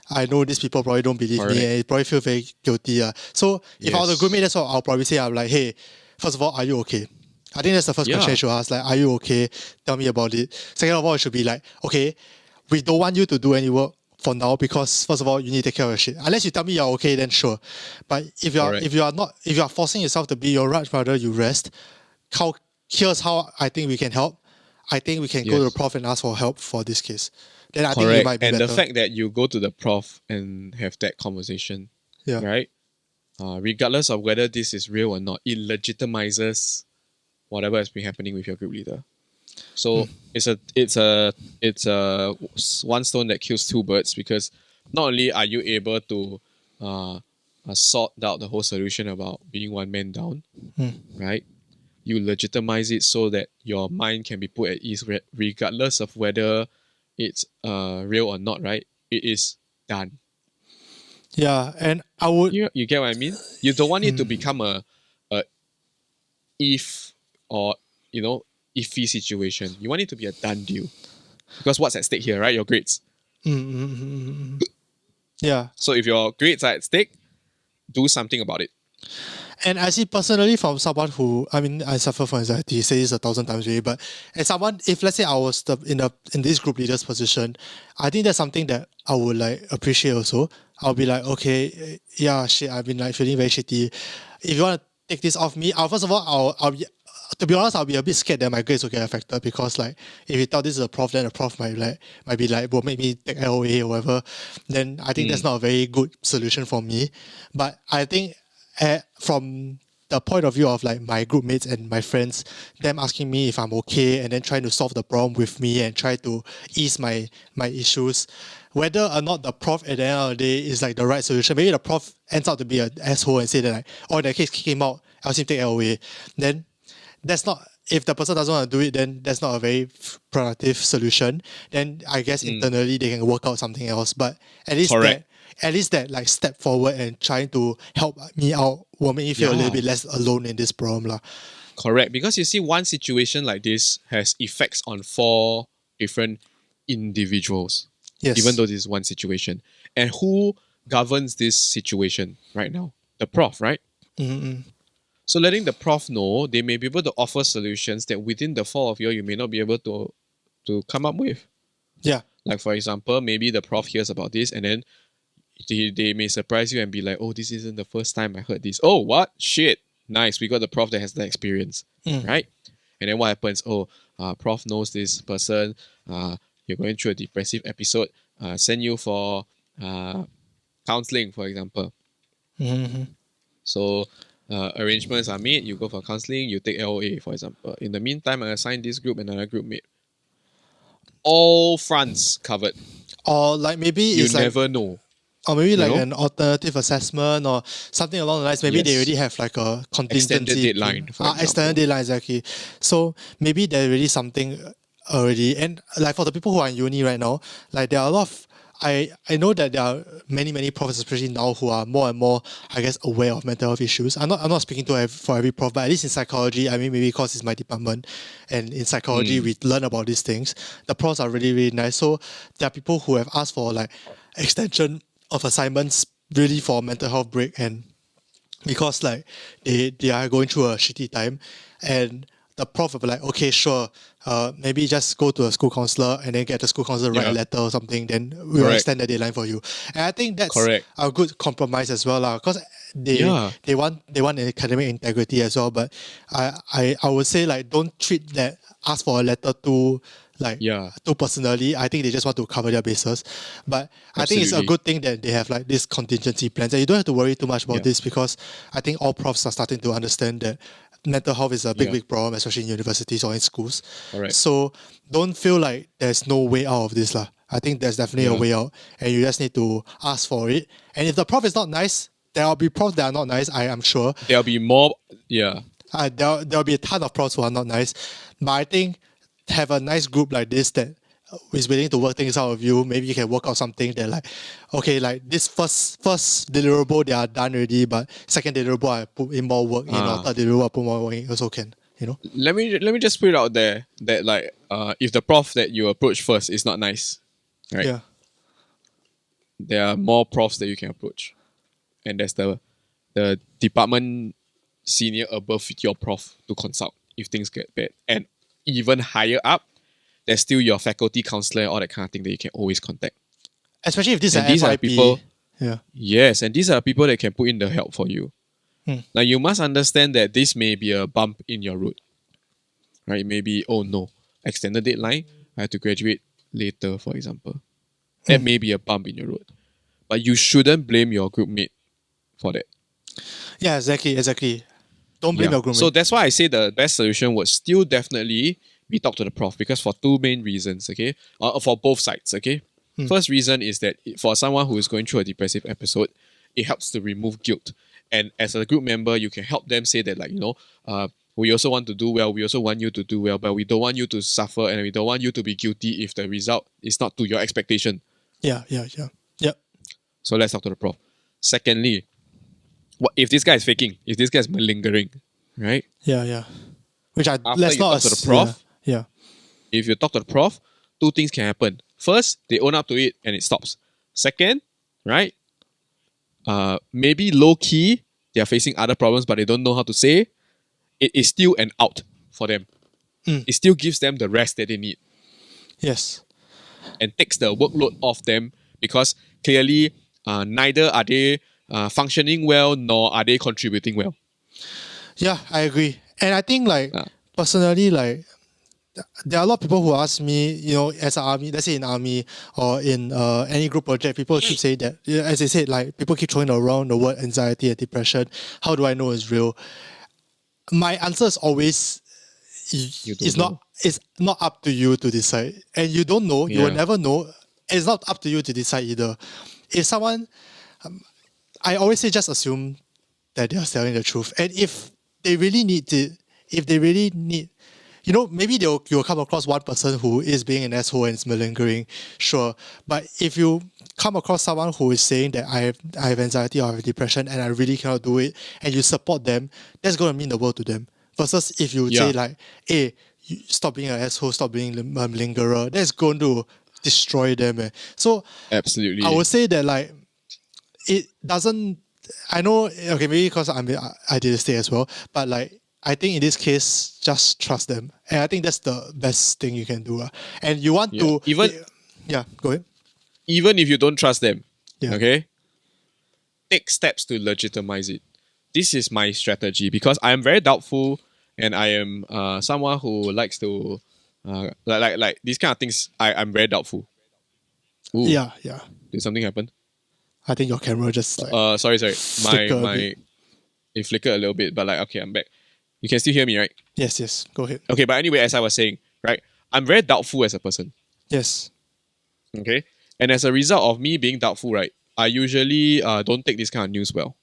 I know these people probably don't believe me and probably feel very guilty. So if I was a groupmate, that's what I'll probably say. I'm like, hey, first of all, are you okay? I think that's the first question you should ask. Like, are you okay? Tell me about it. Second of all, it should be like, okay, we don't want you to do any work for now because first of all, you need to take care of your shit. Unless you tell me you're okay, then sure. But if you are forcing yourself to be your right brother, you rest. Here's how I think we can help. I think we can go to the prof and ask for help for this case. Then I think it might be better. And the fact that you go to the prof and have that conversation, right? Regardless of whether this is real or not, it legitimizes whatever has been happening with your group leader. So it's a one stone that kills two birds, because not only are you able to sort out the whole solution about being one man down, right? You legitimize it so that your mind can be put at ease regardless of whether it's real or not, right? It is done. Yeah, and I would... You get what I mean? You don't want it to become a if or, iffy situation. You want it to be a done deal. Because what's at stake here, right? Your grades. Yeah. So if your grades are at stake, do something about it. And I see personally from someone who, I mean, I suffer from anxiety, say this 1,000 times really, but as someone, if let's say I was in this group leader's position, I think that's something that I would like appreciate also. I'll be like, okay, yeah, shit, I've been like feeling very shitty. If you want to take this off me, first of all, I'll be, to be honest, I'll be a bit scared that my grades will get affected because like if you thought this is a prof, then the prof might be like will make me take LOA or whatever. Then I think that's not a very good solution for me. But I think from the point of view of like my group mates and my friends, them asking me if I'm okay and then trying to solve the problem with me and try to ease my issues, whether or not the prof at the end of the day is like the right solution. Maybe the prof ends up to be an asshole and say that like, oh, in that case kick him out, else him take LOA. Then that's not, if the person doesn't want to do it, then that's not a very productive solution. Then I guess internally they can work out something else. But at least Correct. that like step forward and trying to help me out will make me feel a little bit less alone in this problem lah. Correct. Because you see, one situation like this has effects on 4 different individuals. Yes. Even though this is one situation. And who governs this situation right now? The prof, right? Mm-hmm. So letting the prof know, they may be able to offer solutions that within the 4 of you may not be able to come up with. Yeah. Like for example, maybe the prof hears about this and then they may surprise you and be like, oh, this isn't the first time I heard this. Oh, what? Shit. Nice. We got the prof that has the experience. Right? And then what happens? Oh, prof knows this person. You're going through a depressive episode. Send you for counseling, for example. Mm-hmm. So arrangements are made. You go for counseling. You take LOA, for example. In the meantime, I assign this group another group mate. All fronts covered. Or like maybe You it's never like, know. or maybe like know? an alternative assessment or something along the lines. Maybe they Yes. already have like a contingency Extended deadline, for example. extended deadline, exactly. So maybe there's already something already. And like for the people who are in uni right now, like there are a lot of, I know that there are many profs, especially now, who are more and more, I guess, aware of mental health issues. I'm not speaking for every prof, but at least in psychology, I mean, maybe because it's my department, and in psychology we learn about these things. The profs are really, really nice. So there are people who have asked for like extension of assignments really for mental health break, and because like they are going through a shitty time, and the prof will be like, okay, sure, maybe just go to a school counselor and then get the school counselor write a letter or something, then we'll Correct. extend the deadline for you. And I think that's Correct. a good compromise as well, because they want academic integrity as well. But I would say like don't treat that ask for a letter too too personally. I think they just want to cover their bases. But I think it's a Absolutely. good thing that they have like this contingency plans, and you don't have to worry too much about this, because I think all profs are starting to understand that mental health is a big problem, especially in universities or in schools. Correct. So don't feel like there's no way out of this lah. I think there's definitely a way out, and you just need to ask for it. And if the prof is not nice, there will be profs that are not nice, I am sure. There'll be more, There'll be a ton of profs who are not nice. But I think have a nice group like this that is willing to work things out with you. Maybe you can work out something that like, okay, like this first deliverable they are done already, but second deliverable I put in more work in, or third deliverable I put more work in, also can, you know. Let me just put it out there that like if the prof that you approach first is not nice, right? Yeah. There are more profs that you can approach, and there's the department senior above your prof to consult if things get bad, and even higher up, there's still your faculty counselor, all that kind of thing that you can always contact. Especially if these are These are FYP. people. Yeah. Yes, and these are people that can put in the help for you. Now you must understand that this may be a bump in your route, right? Maybe, oh no, extended deadline, I have to graduate later, for example. That may be a bump in your road, but you shouldn't blame your group mate for that. Yeah, exactly. Don't blame your group So mate. that's why I say the best solution would still definitely be talk to the prof, because for 2 main reasons, okay? For both sides, okay? First reason is that for someone who is going through a depressive episode, it helps to remove guilt. And as a group member, you can help them say that, like, you know, we also want to do well, we also want you to do well, but we don't want you to suffer and we don't want you to be guilty if the result is not to your expectation. Yeah. So let's talk to the prof. Secondly, what if this guy is faking? If this guy is malingering, right? Yeah. Which I After let's you not talk to the prof, Yeah. if you talk to the prof, 2 things can happen. First, they own up to it and it stops. Second, right? Maybe low key, they are facing other problems, but they don't know how to say. It is still an out for them. It still gives them the rest that they need Yes. and takes the workload off them because clearly neither are they functioning well nor are they contributing well. Yeah, I agree. And I think like Uh, personally, like there are a lot of people who ask me, as an army, let's say in army or in any group project, people keep saying that, yeah, as I said, like people keep throwing around the word anxiety and depression. How do I know it's real? My answer is always, You don't know. it's not up to you to decide. And you don't know, you will Yeah. never know. It's not up to you to decide either. If someone, I always say just assume that they are telling the truth. And if they really need to, if they really need, maybe you'll come across one person who is being an asshole and is malingering, sure. But if you come across someone who is saying that I have anxiety or I have depression and I really cannot do it, and you support them, that's going to mean the world to them. Versus if you say Yeah. like, hey, stop being an asshole, stop being a malingerer, that's going to destroy them. So Absolutely. I would say that like, it doesn't. I know. Okay, maybe because I'm idealistic as well, but like I think in this case, just trust them, and I think that's the best thing you can do. And you want Yeah. to Even go ahead. even if you don't trust them, Yeah. okay, take steps to legitimize it. This is my strategy because I am very doubtful, and I am someone who likes to like these kind of things. I'm very doubtful. Ooh, Yeah, yeah. did something happen? I think your camera just like Sorry. My flicker a bit. it flickered a little bit, but like okay, I'm back. You can still hear me, right? Yes. Go ahead. Okay, but anyway, as I was saying, right, I'm very doubtful as a person. Yes. Okay, and as a result of me being doubtful, right, I usually don't take this kind of news well.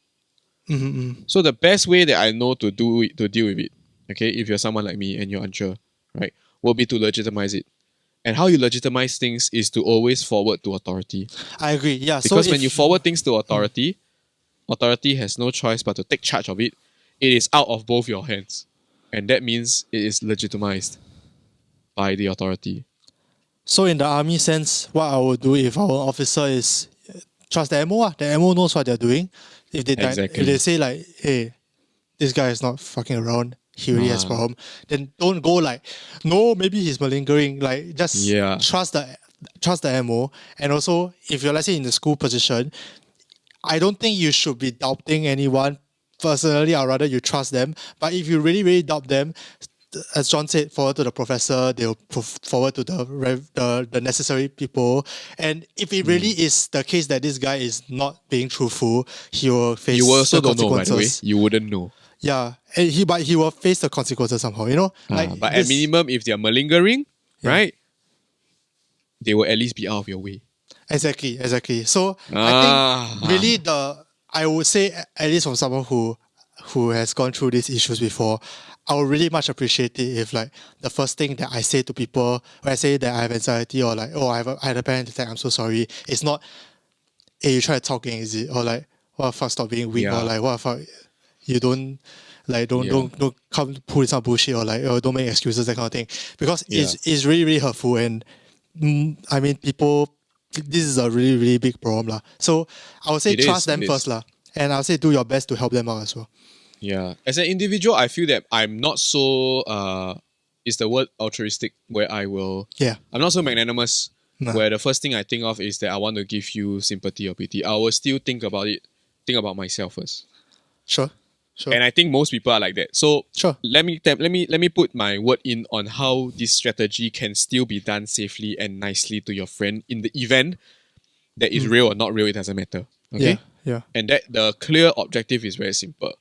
Mm-hmm. So the best way that I know to deal with it, okay, if you're someone like me and you're unsure, right, will be to legitimize it. And how you legitimize things is to always forward to authority. I agree. Yeah. Because so when you forward things to authority, authority has no choice but to take charge of it. It is out of both your hands. And that means it is legitimized by the authority. So in the army sense, what I would do if our officer is trust the MO, the MO knows what they're doing. If they Exactly. if they say like, hey, this guy is not fucking around, he really has problem, then don't go like, no, maybe he's malingering. Like just Yeah. trust the MO. And also if you're let's say in the school position, I don't think you should be doubting anyone. Personally, I'd rather you trust them. But if you really, really doubt them, as John said, forward to the professor, they'll forward to the necessary people. And if it really is the case that this guy is not being truthful, he will face You also the don't know, by the way. consequences. You wouldn't know. Yeah, and he will face the consequences somehow. But at minimum, if they're malingering, Yeah. right, they will at least be out of your way. Exactly. So Ah. I think really I would say at least from someone who has gone through these issues before, I would really much appreciate it if like the first thing that I say to people when I say that I have anxiety or like, oh, I had a panic attack, I'm so sorry. It's not, hey, you try to talking, is it? Or like, what the fuck, stop being weak, Yeah. or like, what the fuck, you don't like Yeah. don't come pull some bullshit, or like, oh, don't make excuses, that kind of thing. Because Yeah. it's really, really hurtful, and I mean people, this is a really, really big problem lah. So I would say It is, trust them it first is. lah. And I would say do your best to help them out as well. Yeah. As an individual, I feel that I'm not so is the word altruistic where I will Yeah. I'm not so magnanimous Nah. where the first thing I think of is that I want to give you sympathy or pity. I will still think about myself first. Sure. And I think most people are like that. So Sure. let me put my word in on how this strategy can still be done safely and nicely to your friend in the event that is real or not real, it doesn't matter. Okay? Yeah. And that the clear objective is very simple.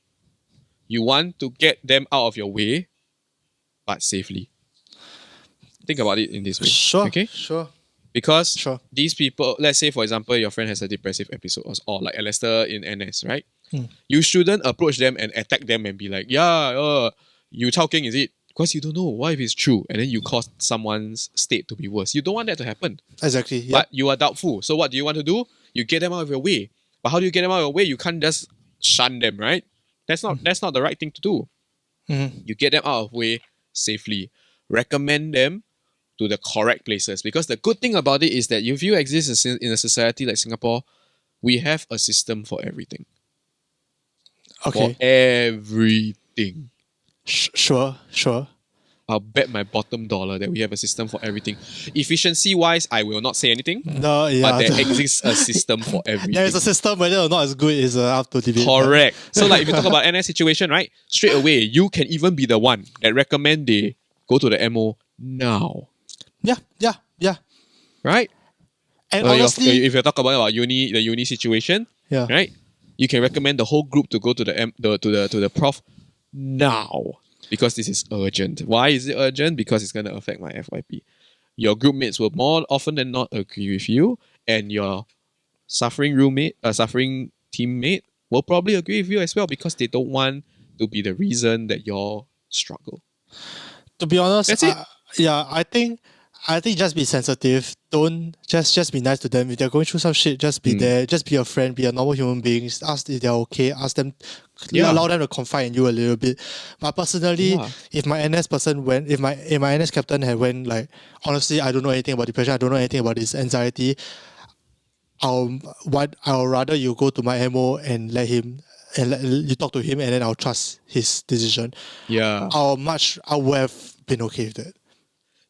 You want to get them out of your way, but safely. Think about it in this way. Sure. Okay? Sure. Because Sure. these people, let's say for example, your friend has a depressive episode or like Lester in NS, right? You shouldn't approach them and attack them and be like, yeah, you talking, is it? Because you don't know. What if it's true? And then you cause someone's state to be worse. You don't want that to happen. Exactly. Yeah. But you are doubtful. So what do you want to do? You get them out of your way. But how do you get them out of your way? You can't just shun them, right? That's not the right thing to do. You get them out of way safely. Recommend them to the correct places. Because the good thing about it is that if you exist in a society like Singapore, we have a system for everything. Okay. For everything. Sure. I'll bet my bottom dollar that we have a system for everything. Efficiency-wise, I will not say anything. No, yeah. But there exists a system for everything. There is a system, whether or not it's good is up to debate. Correct. So like if you talk about NS situation, right? Straight away, you can even be the one that recommend they go to the MO now. Yeah. Right? And honestly, if you talk about the uni situation, yeah. right? You can recommend the whole group to go to the prof now. Because this is urgent. Why is it urgent? Because it's going to affect my FYP. Your group mates will more often than not agree with you, and your suffering teammate will probably agree with you as well because they don't want to be the reason that you struggle. To be honest, that's it. I think just be sensitive. Don't just be nice to them. If they're going through some shit, just be there. Just be a friend. Be a normal human being. Ask if they're okay. Ask them. Allow them to confide in you a little bit. But personally, if my NS person went, if my NS captain had went like, honestly, I don't know anything about depression. I don't know anything about this anxiety. I'll rather you go to my MO and let him. And you talk to him, and then I'll trust his decision. Yeah. I would have been okay with it.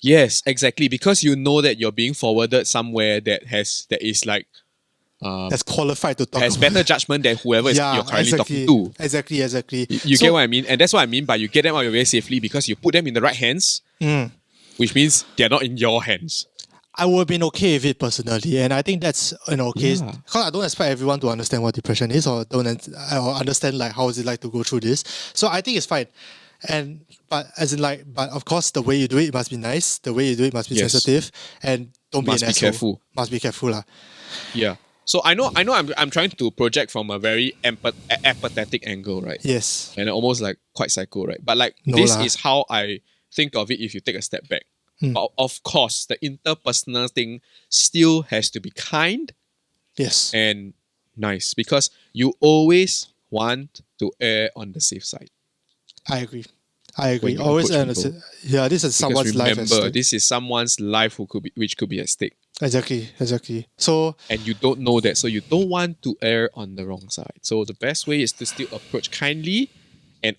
Yes, exactly. Because you know that you're being forwarded somewhere that is like that's qualified to talk. Has better judgment than whoever you're currently talking to. Exactly. You get what I mean, and that's what I mean by you get them out of your way safely because you put them in the right hands, which means they're not in your hands. I would have been okay with it personally, and I think that's case because I don't expect everyone to understand what depression is or understand like how is it like to go through this. So I think it's fine. But of course the way you do it must be nice. The way you do it must be sensitive, and don't be an asshole. Careful. Must be careful, lah. Yeah. So I know. I'm trying to project from a very empathetic angle, right? Yes. And almost like quite psycho, right? But like this is how I think of it. If you take a step back, of course, the interpersonal thing still has to be kind. Yes. And nice because you always want to err on the safe side. I agree. Always this is someone's life at stake. Remember, this is someone's life which could be at stake. Exactly. So and you don't know that, so you don't want to err on the wrong side. So the best way is to still approach kindly, and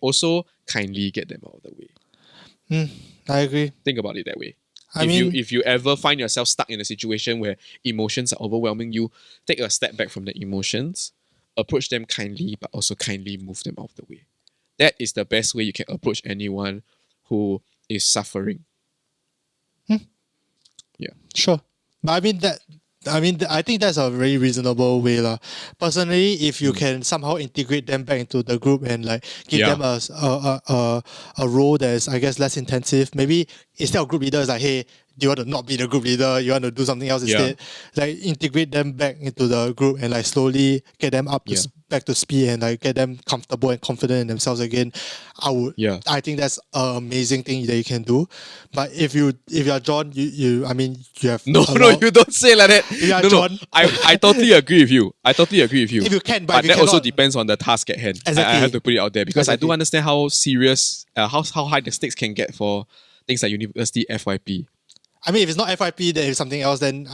kindly get them out of the way. I agree. Think about it that way. If you ever find yourself stuck in a situation where emotions are overwhelming you, take a step back from the emotions, approach them kindly, but also kindly move them out of the way. That is the best way you can approach anyone who is suffering. Yeah. Sure. But I think that's a very reasonable way, lah. Personally, if you can somehow integrate them back into the group and like give them a role that is, I guess, less intensive. Maybe instead of group leader, it's like, hey, do you want to not be the group leader? You want to do something else instead? Like integrate them back into the group and like slowly get them up to back to speed and like get them comfortable and confident in themselves again. I think that's an amazing thing that you can do. But if you're John, you have no, you don't say like that. John. I totally agree with you. If you can, but that also depends on the task at hand. Exactly. I have to put it out there because I do understand how serious, how high the stakes can get for things like university FYP. If it's not FYP, then it's something else, then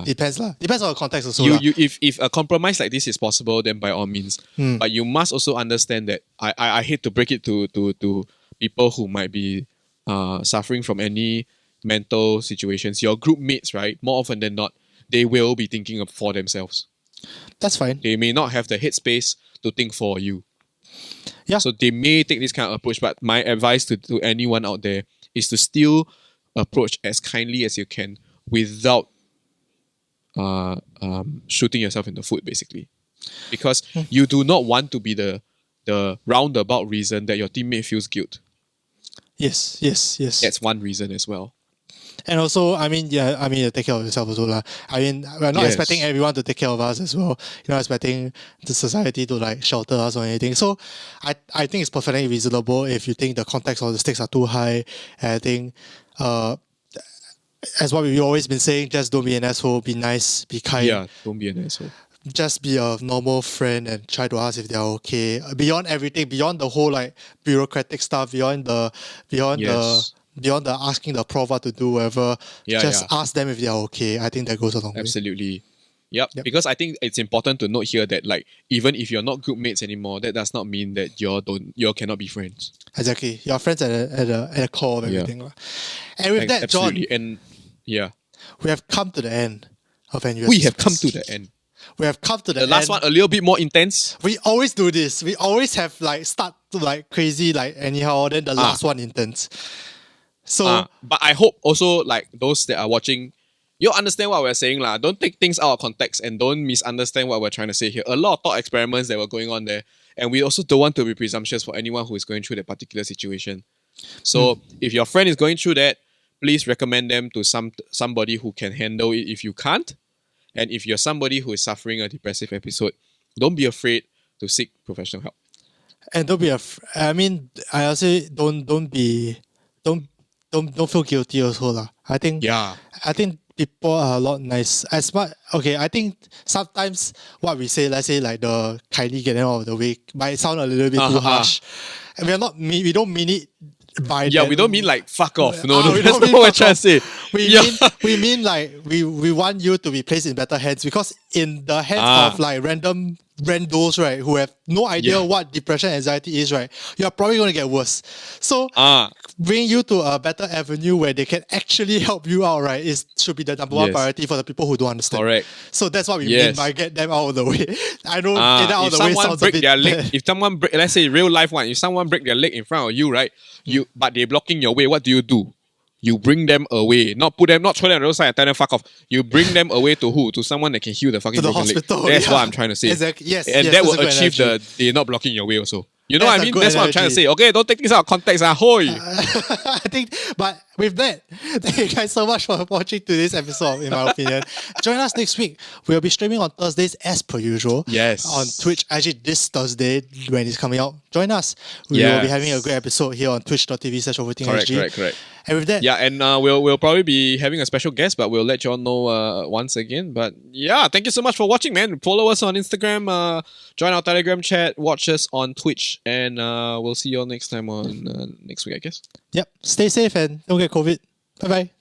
depends lah. Depends on the context also. If a compromise like this is possible, then by all means. But you must also understand that I hate to break it to people who might be suffering from any mental situations. Your group mates, right? More often than not, they will be thinking for themselves. That's fine. They may not have the headspace to think for you. Yeah. So they may take this kind of approach, but my advice to anyone out there is to still approach as kindly as you can without shooting yourself in the foot, basically. Because you do not want to be the roundabout reason that your teammate feels guilt. Yes. That's one reason as well. And also, you take care of yourself also lah. We're not expecting everyone to take care of us as well. You're not expecting the society to like shelter us or anything. So I think it's perfectly reasonable if you think the context or the stakes are too high. And I think as what we've always been saying, just don't be an asshole, be nice, be kind. Yeah, don't be an asshole. Just be a normal friend and try to ask if they're okay. Beyond everything, beyond the whole like bureaucratic stuff, beyond the asking the prof what to do, whatever, ask them if they're okay. I think that goes a long way. Absolutely. Yep. Because I think it's important to note here that like even if you're not group mates anymore, that does not mean that you cannot be friends. Exactly. You're friends at the core of everything. Yeah. And with that, absolutely. John, And yeah, we have come to the end of NUS we have Whispers. come to the end. We have come to the end. The last one a little bit more intense. We always do this. We always have like start to like crazy, like anyhow, then the last one intense. So but I hope also like those that are watching, you'll understand what we're saying lah. Don't take things out of context and don't misunderstand what we're trying to say here. A lot of thought experiments that were going on there. And we also don't want to be presumptuous for anyone who is going through that particular situation. So if your friend is going through that, please recommend them to somebody who can handle it if you can't. And if you're somebody who is suffering a depressive episode, don't be afraid to seek professional help. And don't be I mean, I also don't feel guilty also lah. I think people are a lot nice. I think sometimes what we say, let's say like the kindly get them out of the way, might sound a little bit too harsh. And we don't mean it by that. We don't mean like fuck off. No, we that's don't not mean what we're trying to say. We mean like we want you to be placed in better hands, because in the hands of like random randos, right, who have no idea what depression and anxiety is, right, you're probably going to get worse. So bring you to a better avenue where they can actually help you out, right, should be the number one priority for the people who don't understand. Correct. So that's what we mean by get them out of the way. I know get out of the way sounds a bit bad. If someone break, let's say real life one, if someone break their leg in front of you, right, but they're blocking your way, what do? You bring them away, not throw them on the roadside and tell them fuck off. You bring them away to who? To someone that can heal the fucking broken leg. That's what I'm trying to say. Exactly. Yes, and that will achieve they're not blocking your way also. You know what I mean? That's what I'm trying to say. Okay, don't take this out of context. Hoy. I think, but with that, thank you guys so much for watching today's episode, in my opinion. Join us next week. We'll be streaming on Thursdays as per usual. Yes. On Twitch. Actually, this Thursday when it's coming out, join us. We will be having a great episode here on twitch.tv/overthinkSG. Correct. And with that, and we'll probably be having a special guest, but we'll let you all know once again. But yeah, thank you so much for watching, man. Follow us on Instagram, join our Telegram chat, watch us on Twitch, and we'll see you all next time on next week, I guess. Yep. Stay safe and don't get COVID. Bye bye.